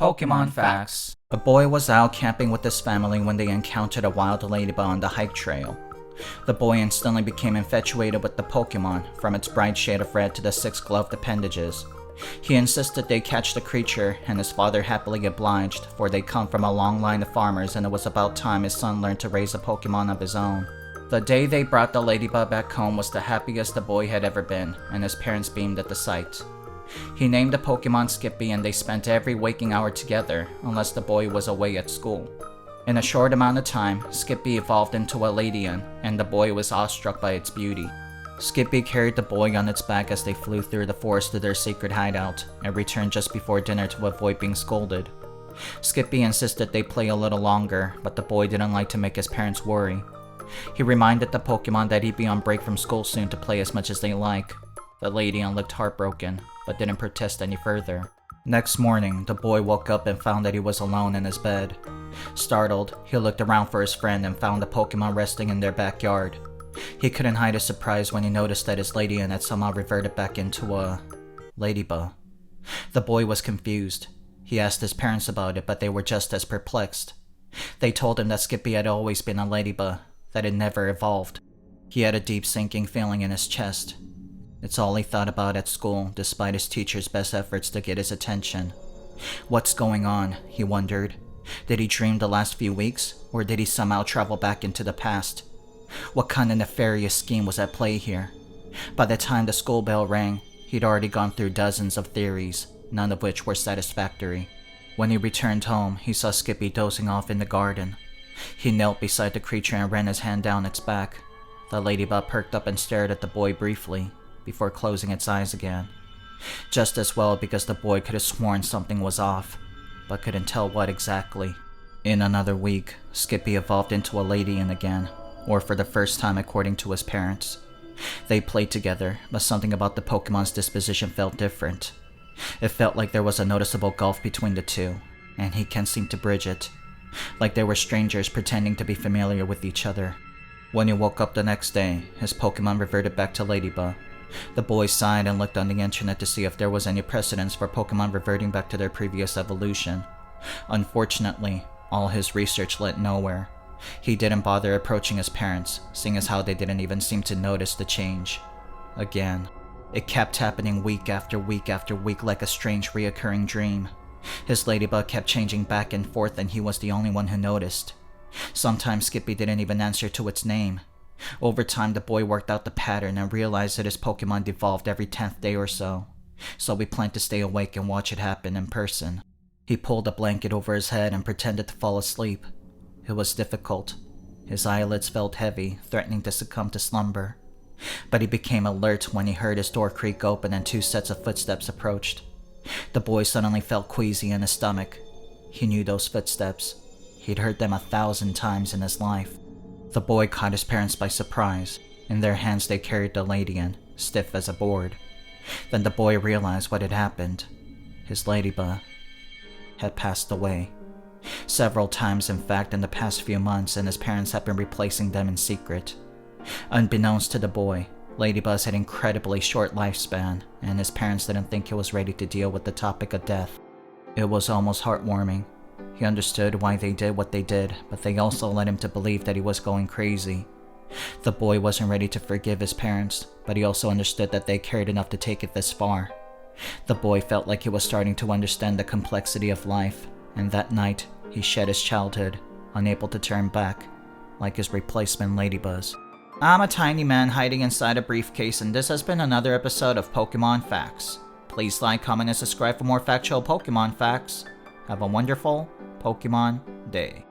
Pokemon Phax. A boy was out camping with his family when they encountered a wild Ledyba on the hike trail. The boy instantly became infatuated with the Pokemon, from its bright shade of red to the six gloved appendages. He insisted they catch the creature, and his father happily obliged, for they come from a long line of farmers and it was about time his son learned to raise a Pokemon of his own. The day they brought the Ledyba back home was the happiest the boy had ever been, and his parents beamed at the sight. He named the Pokemon Skippy and they spent every waking hour together, unless the boy was away at school. In a short amount of time, Skippy evolved into a ledian, and the boy was awestruck by its beauty. Skippy carried the boy on its back as they flew through the forest to their secret hideout, and returned just before dinner to avoid being scolded. Skippy insisted they play a little longer, but the boy didn't like to make his parents worry. He reminded the Pokemon that he'd be on break from school soon to play as much as they like. The ledian looked heartbroken, but didn't protest any further. Next morning, the boy woke up and found that he was alone in his bed. Startled, he looked around for his friend and found the Pokemon resting in their backyard. He couldn't hide his surprise when he noticed that his ledian had somehow reverted back into a Ledyba. The boy was confused. He asked his parents about it, but they were just as perplexed. They told him that Skippy had always been a Ledyba, that it never evolved. He had a deep sinking feeling in his chest. It's all he thought about at school, despite his teacher's best efforts to get his attention. What's going on, he wondered. Did he dream the last few weeks, or did he somehow travel back into the past? What kind of nefarious scheme was at play here? By the time the school bell rang, he'd already gone through dozens of theories, none of which were satisfactory. When he returned home, he saw Skippy dozing off in the garden. He knelt beside the creature and ran his hand down its back. The Ledyba perked up and stared at the boy briefly, before closing its eyes again. Just as well, because the boy could have sworn something was off, but couldn't tell what exactly. In another week, Skippy evolved into a ledian again, or for the first time according to his parents. They played together, but something about the Pokemon's disposition felt different. It felt like there was a noticeable gulf between the two, and he can't seem to bridge it. Like they were strangers pretending to be familiar with each other. When he woke up the next day, his Pokemon reverted back to Ledyba. The boy sighed and looked on the internet to see if there was any precedence for Pokemon reverting back to their previous evolution. Unfortunately, all his research led nowhere. He didn't bother approaching his parents, seeing as how they didn't even seem to notice the change. Again, it kept happening week after week after week like a strange reoccurring dream. His Ledyba kept changing back and forth and he was the only one who noticed. Sometimes Skippy didn't even answer to its name. Over time, the boy worked out the pattern and realized that his Pokemon devolved every 10th day or so he planned to stay awake and watch it happen in person. He pulled a blanket over his head and pretended to fall asleep. It was difficult. His eyelids felt heavy, threatening to succumb to slumber. But he became alert when he heard his door creak open and two sets of footsteps approached. The boy suddenly felt queasy in his stomach. He knew those footsteps. He'd heard them 1,000 times in his life. The boy caught his parents by surprise. In their hands they carried the ledian, stiff as a board. Then the boy realized what had happened. His Ledyba had passed away. Several times, in fact, in the past few months, and his parents had been replacing them in secret. Unbeknownst to the boy, Ladybus had incredibly short lifespan, and his parents didn't think he was ready to deal with the topic of death. It was almost heartwarming. He understood why they did what they did, but they also led him to believe that he was going crazy. The boy wasn't ready to forgive his parents, but he also understood that they cared enough to take it this far. The boy felt like he was starting to understand the complexity of life, and that night, he shed his childhood, unable to turn back, like his replacement Ladybuzz. I'm a tiny man hiding inside a briefcase, and this has been another episode of Pokemon Phax. Please like, comment, and subscribe for more factual Pokemon facts. Have a wonderful Pokemon day.